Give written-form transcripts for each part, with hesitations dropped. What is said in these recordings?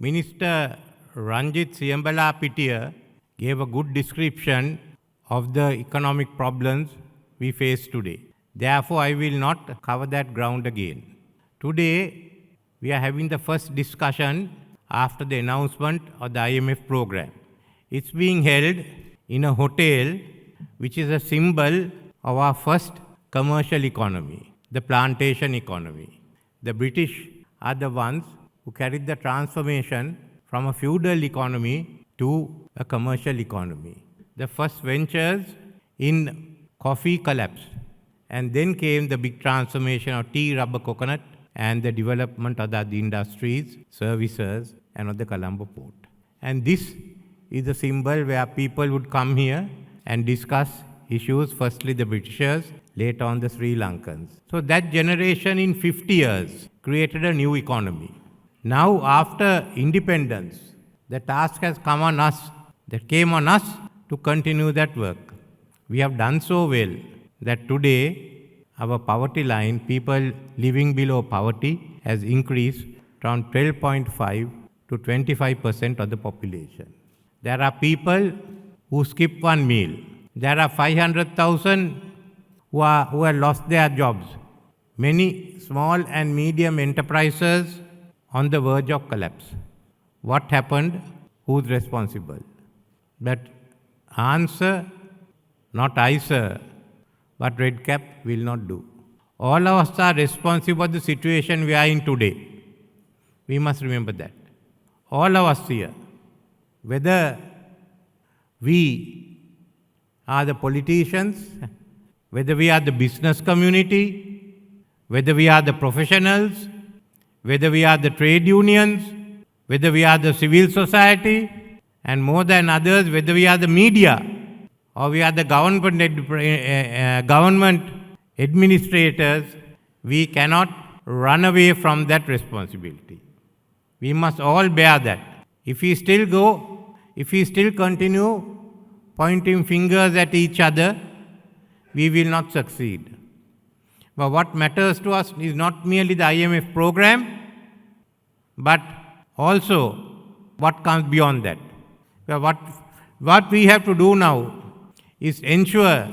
Minister Ranjit Siyambala Pittiya gave a good description of the economic problems we face today. Therefore, I will not cover that ground again. Today, we are having the first discussion after the announcement of the IMF program. It's being held in a hotel which is a symbol of our first commercial economy, the plantation economy. The British are the ones who carried the transformation from a feudal economy to a commercial economy. The first ventures in coffee collapsed, and then came the big transformation of tea, rubber, coconut, and the development of the other industries, services, and of the Colombo port. And this is the symbol where people would come here and discuss issues, firstly the Britishers, later on the Sri Lankans. So that generation in 50 years created a new economy. Now after independence, the task has come on us, that came on us to continue that work. We have done so well that today our poverty line, people living below poverty, has increased from 12.5 to 25% of the population. There are people who skip one meal. There are 500,000 who have lost their jobs. Many small and medium enterprises on the verge of collapse. What happened? Who's responsible? But answer, not I, sir, but Red Cap will not do. All of us are responsible for the situation we are in today. We must remember that. All of us here, whether we are the politicians, whether we are the business community, whether we are the professionals, whether we are the trade unions, whether we are the civil society, and more than others, whether we are the media, or we are the government administrators, we cannot run away from that responsibility. We must all bear that. If we still continue pointing fingers at each other, we will not succeed. But what matters to us is not merely the IMF program, but also what comes beyond that. What we have to do now is ensure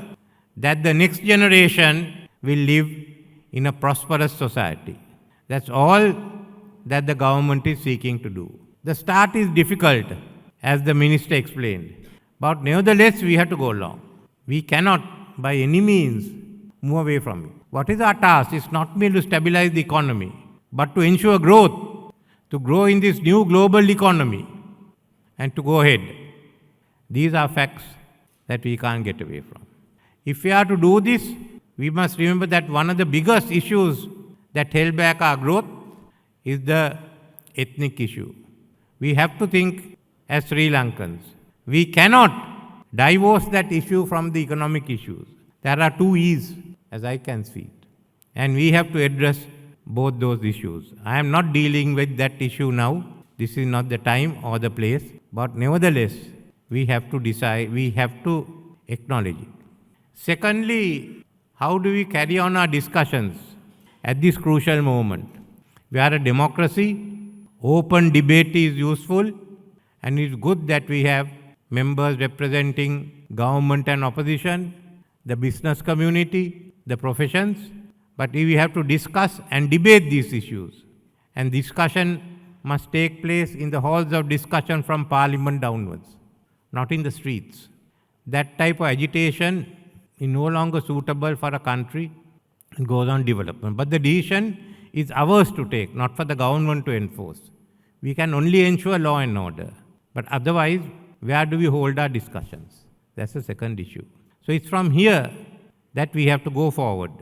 that the next generation will live in a prosperous society. That's all that the government is seeking to do. The start is difficult, as the minister explained, but nevertheless we have to go along. We cannot by any means move away from it. What is our task? It's not merely to stabilize the economy, but to ensure growth, to grow in this new global economy, and to go ahead. These are facts that we can't get away from. If we are to do this, we must remember that one of the biggest issues that held back our growth is the ethnic issue. We have to think as Sri Lankans. We cannot divorce that issue from the economic issues. There are two E's, as I can see it. And we have to address both those issues. I am not dealing with that issue now. This is not the time or the place. But nevertheless, we have to decide, we have to acknowledge it. Secondly, how do we carry on our discussions at this crucial moment? We are a democracy. Open debate is useful, and it's good that we have members representing government and opposition, the business community, the professions. But we have to discuss and debate these issues. And discussion must take place in the halls of discussion from parliament downwards, not in the streets. That type of agitation is no longer suitable for a country and goes on development. But the decision is ours to take, not for the government to enforce. We can only ensure law and order. But otherwise, where do we hold our discussions? That's the second issue. So it's from here that we have to go forward.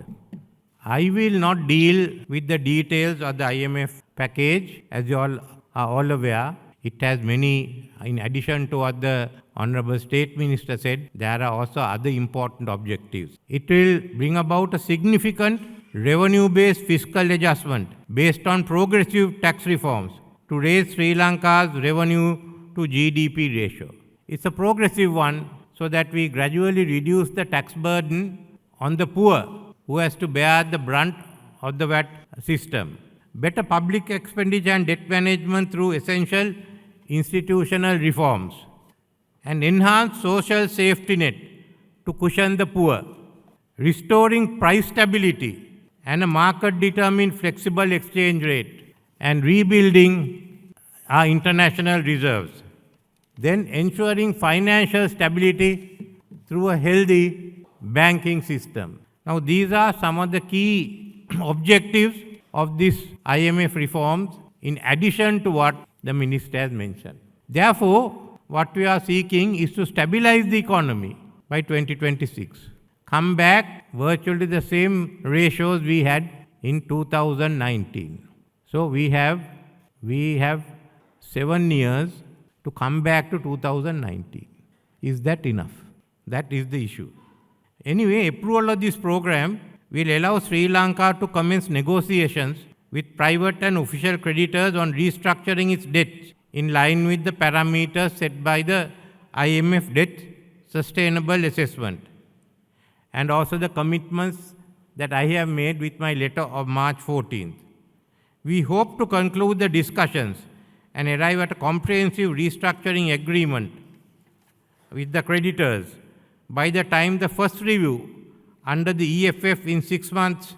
I will not deal with the details of the IMF package. As you all are all aware, it has many, in addition to what the Honorable State Minister said, there are also other important objectives. It will bring about a significant revenue-based fiscal adjustment based on progressive tax reforms to raise Sri Lanka's revenue to GDP ratio. It's a progressive one so that we gradually reduce the tax burden on the poor who has to bear the brunt of the VAT system. better public expenditure and debt management through essential institutional reforms, and enhance social safety net to cushion the poor, restoring price stability and a market-determined flexible exchange rate, and rebuilding our international reserves. Then ensuring financial stability through a healthy banking system. Now, these are some of the key objectives of this IMF reforms in addition to what the minister has mentioned. Therefore, what we are seeking is to stabilize the economy by 2026. Come back virtually the same ratios we had in 2019. So we have 7 years to come back to 2019. Is that enough? That is the issue. Anyway, approval of this program will allow Sri Lanka to commence negotiations with private and official creditors on restructuring its debts in line with the parameters set by the IMF Debt Sustainable Assessment, and also the commitments that I have made with my letter of March 14th. We hope to conclude the discussions and arrive at a comprehensive restructuring agreement with the creditors by the time the first review under the EFF in 6 months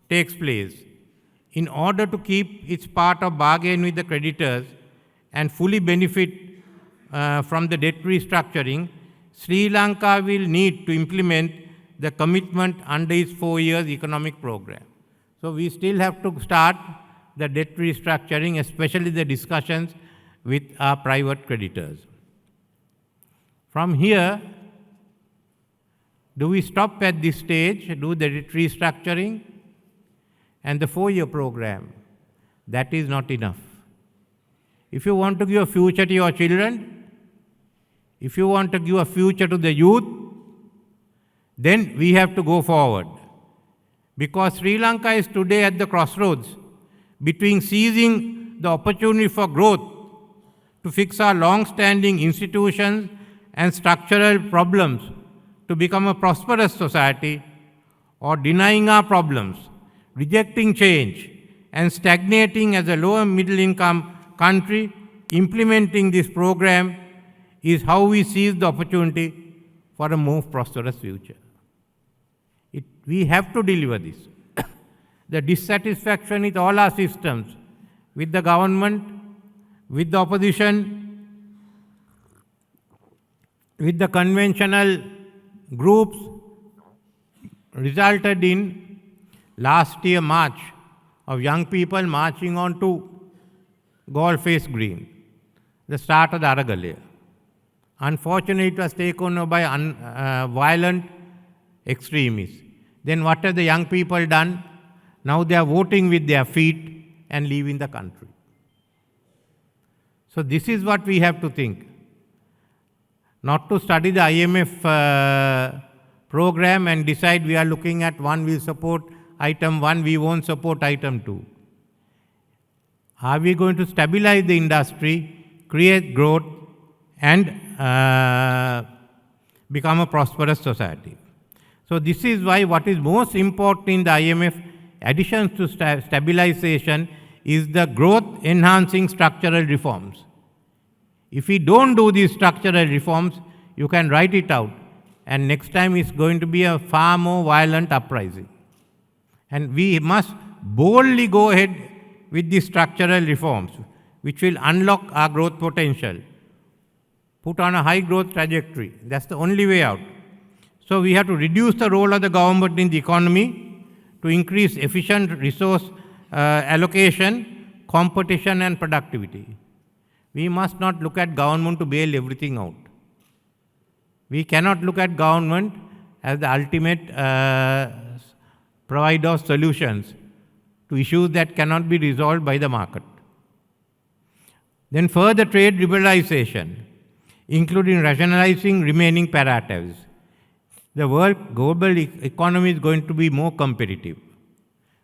takes place. In order to keep its part of bargain with the creditors and fully benefit from the debt restructuring, Sri Lanka will need to implement the commitment under its 4 years economic program. So we still have to start the debt restructuring, especially the discussions with our private creditors. From here, do we stop at this stage, do the debt restructuring and the 4-year program? That is not enough. If you want to give a future to your children, if you want to give a future to the youth, then we have to go forward. Because Sri Lanka is today at the crossroads between seizing the opportunity for growth to fix our long-standing institutions and structural problems to become a prosperous society, or denying our problems, rejecting change, and stagnating as a lower middle income country. Implementing this program is how we seize the opportunity for a more prosperous future. We have to deliver this. The dissatisfaction with all our systems, with the government, with the opposition, with the conventional groups, resulted in last year March of young people marching on to Goldface Green, the start of the Aragalaya. Unfortunately, it was taken over by violent extremists. Then what have the young people done? Now they are voting with their feet and leaving the country. So this is what we have to think. Not to study the IMF program and decide we are looking at one, we'll support item 1, we won't support item 2. Are we going to stabilize the industry, create growth, and become a prosperous society? So this is why what is most important in the IMF, addition to stabilization, is the growth-enhancing structural reforms. If we don't do these structural reforms, you can write it out, and next time it's going to be a far more violent uprising. And we must boldly go ahead with these structural reforms, which will unlock our growth potential, put on a high growth trajectory. That's the only way out. So we have to reduce the role of the government in the economy to increase efficient resource allocation, competition, and productivity. We must not look at government to bail everything out. We cannot look at government as the ultimate provider of solutions to issues that cannot be resolved by the market. Then further trade liberalization, including rationalizing remaining para-tariffs. The world global economy is going to be more competitive.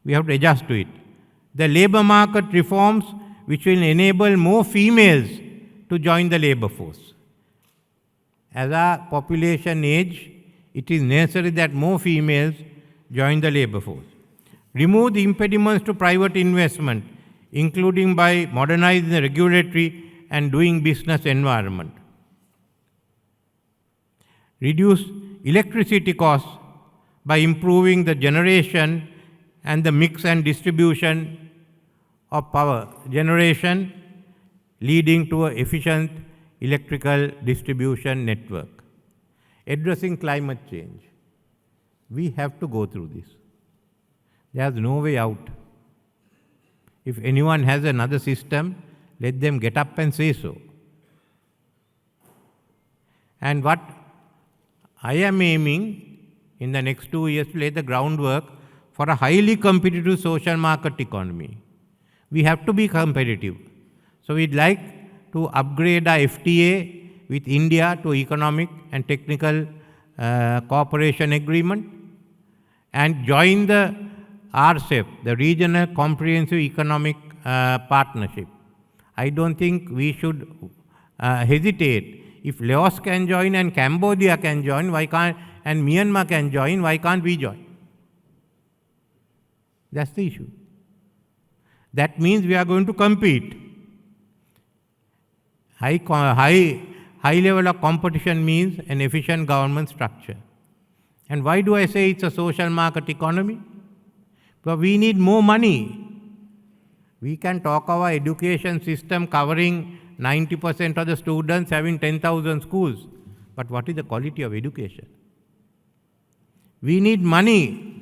We have to adjust to it. The labor market reforms, which will enable more females to join the labor force. As our population age, it is necessary that more females join the labor force. Remove the impediments to private investment, including by modernizing the regulatory and doing business environment. Reduce electricity costs by improving the generation and the mix and distribution of power generation, leading to an efficient electrical distribution network. Addressing climate change. We have to go through this. There's no way out. If anyone has another system, let them get up and say so. And what I am aiming in the next 2 years to lay the groundwork for a highly competitive social market economy. We have to be competitive. So we'd like to upgrade our FTA with India to economic and technical cooperation agreement and join the RCEP, the Regional Comprehensive Economic Partnership. I don't think we should hesitate. If Laos can join and Cambodia can join, why can't, and Myanmar can join, why can't we join? That's the issue. That means we are going to compete. High level of competition means an efficient government structure. And why do I say it's a social market economy? Because we need more money. We can talk our education system covering 90% of the students having 10,000 schools. But what is the quality of education? We need money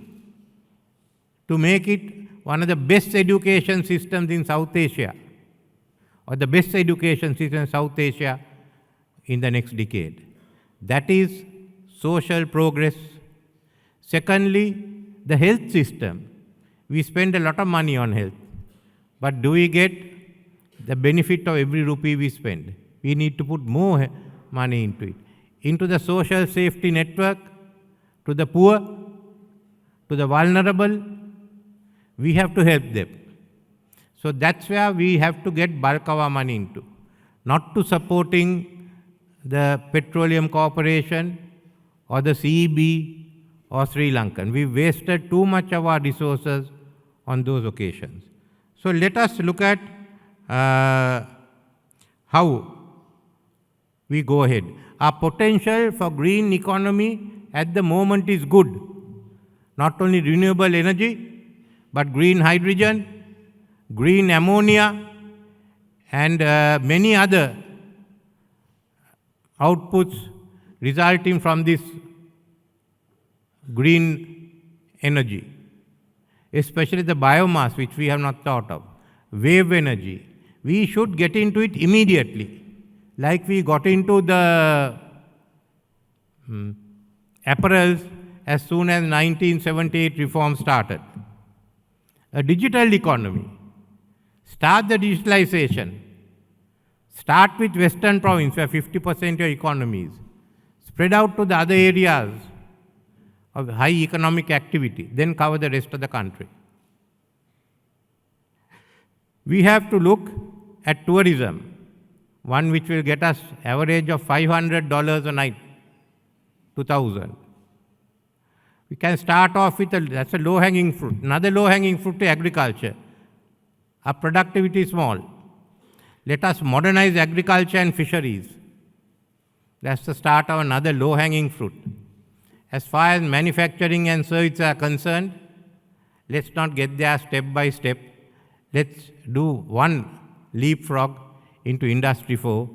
to make it one of the best education systems in South Asia, or the best education system in South Asia in the next decade. That is social progress. Secondly, the health system. We spend a lot of money on health, but do we get the benefit of every rupee we spend? We need to put more money into it. Into the social safety network, to the poor, to the vulnerable, we have to help them. So that's where we have to get bulk of our money into. Not to supporting the Petroleum Corporation or the CEB or Sri Lankan. We wasted too much of our resources on those occasions. So let us look at how we go ahead. Our potential for green economy at the moment is good. Not only renewable energy, but green hydrogen, green ammonia, and many other outputs resulting from this green energy, especially the biomass, which we have not thought of, wave energy. We should get into it immediately, like we got into the apparels as soon as 1978 reform started. A digital economy. Start the digitalization. Start with Western province, where 50% of your economy is. Spread out to the other areas of high economic activity, then cover the rest of the country. We have to look at tourism, one which will get us average of $500 a night, 2,000. We can start off with that's a low-hanging fruit. Another low-hanging fruit is agriculture. Our productivity is small. Let us modernize agriculture and fisheries. That's the start of another low-hanging fruit. As far as manufacturing and services are concerned, let's not get there step by step. Let's do one leapfrog into Industry 4,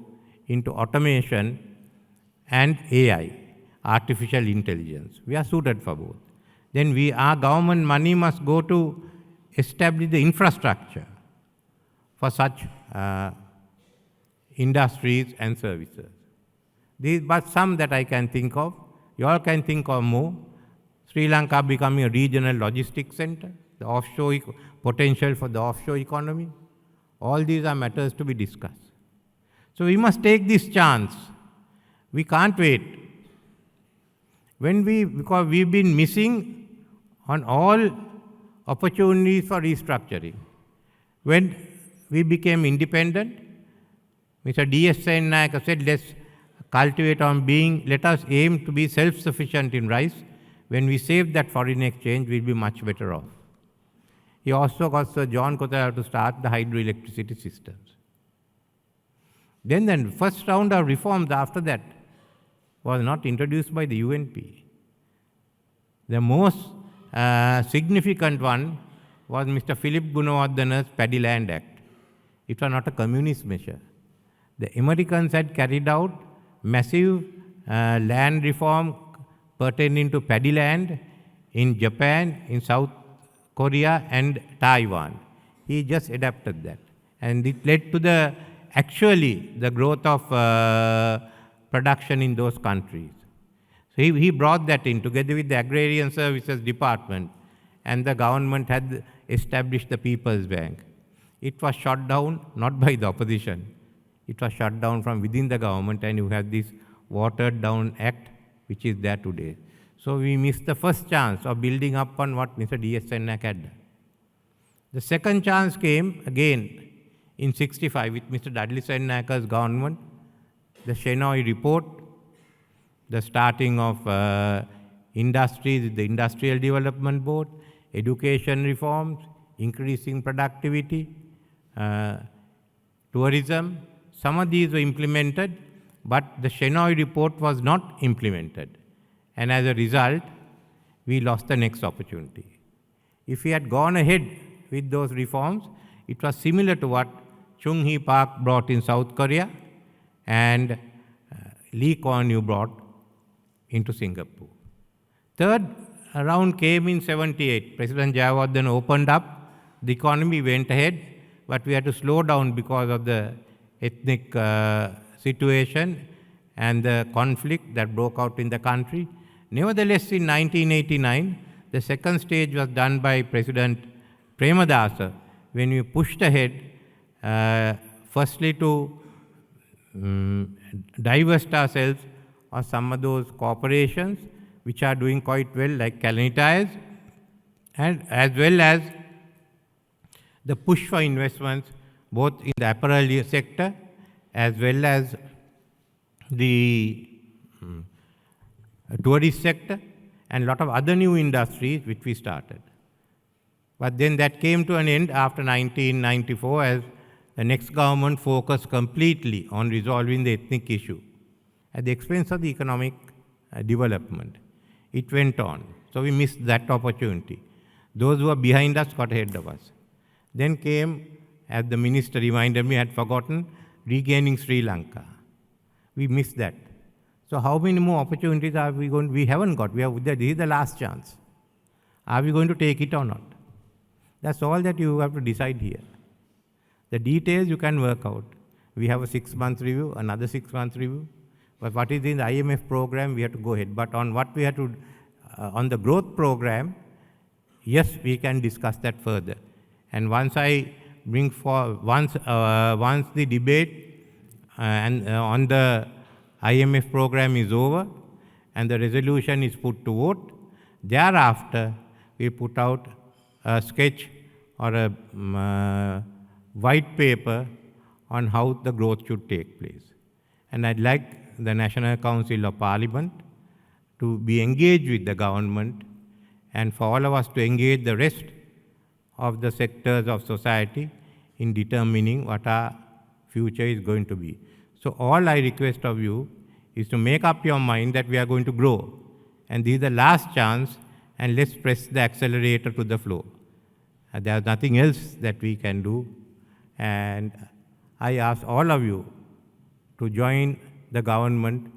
into automation and AI, artificial intelligence. We are suited for both. Then our government money must go to establish the infrastructure for such industries and services. These but some that I can think of. You all can think of more. Sri Lanka becoming a regional logistics center, the offshore potential for the offshore economy. All these are matters to be discussed. So we must take this chance. We can't wait. Because we've been missing on all opportunities for restructuring. When we became independent, Mr. D.S. Sen Nayak said, let's cultivate on being, let us aim to be self-sufficient in rice. When we save that foreign exchange, we'll be much better off. He also got Sir John Kothara to start the hydroelectricity systems. Then the first round of reforms after that was not introduced by the UNP. The most significant one was Mr. Philip Gunawardana's Paddy Land Act. It was not a communist measure. The Americans had carried out massive land reform pertaining to paddy land in Japan, in South Korea and Taiwan. He just adapted that. And it led to the growth of production in those countries. So he brought that in together with the Agrarian Services Department, and the government had established the People's Bank. It was shut down not by the opposition. It was shut down from within the government, and you have this watered down act which is there today. So we missed the first chance of building up on what Mr. D.S. Sennak had done. The second chance came again in 1965 with Mr. Dudley Sennaka's government, the Shenoy Report, the starting of industries, the Industrial Development Board, education reforms, increasing productivity, tourism. Some of these were implemented, but the Shenoy Report was not implemented. And as a result, we lost the next opportunity. If we had gone ahead with those reforms, it was similar to what Chung Hee Park brought in South Korea and Lee Kuan Yew brought into Singapore. Third round came in 1978. President Jayawardena opened up, the economy went ahead, but we had to slow down because of the ethnic situation and the conflict that broke out in the country. Nevertheless, in 1989, the second stage was done by President Premadasa when we pushed ahead, firstly to divest ourselves of some of those corporations which are doing quite well, like Kalani Tyres, and as well as the push for investments both in the apparel sector as well as the tourist sector and a lot of other new industries which we started. But then that came to an end after 1994 as the next government focused completely on resolving the ethnic issue at the expense of the economic development. It went on. So we missed that opportunity. Those who were behind us got ahead of us. Then came, as the minister reminded me, I had forgotten, regaining Sri Lanka. We missed that. So how many more opportunities are we going? We haven't got. This is the last chance. Are we going to take it or not? That's all that you have to decide here. The details you can work out. We have a 6-month review, another 6-month review. But what is in the IMF program, we have to go ahead. But on what we have to, on the growth program, yes, we can discuss that further. And once I bring for, once the debate on the IMF program is over and the resolution is put to vote, thereafter we put out a sketch or a white paper on how the growth should take place. And I'd like the National Council of Parliament to be engaged with the government and for all of us to engage the rest of the sectors of society in determining what our future is going to be. So all I request of you is to make up your mind that we are going to grow. And this is the last chance, and let's press the accelerator to the floor. There's nothing else that we can do. And I ask all of you to join the government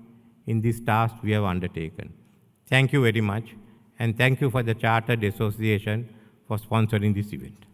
in this task we have undertaken. Thank you very much, and thank you for the Chartered Association for sponsoring this event.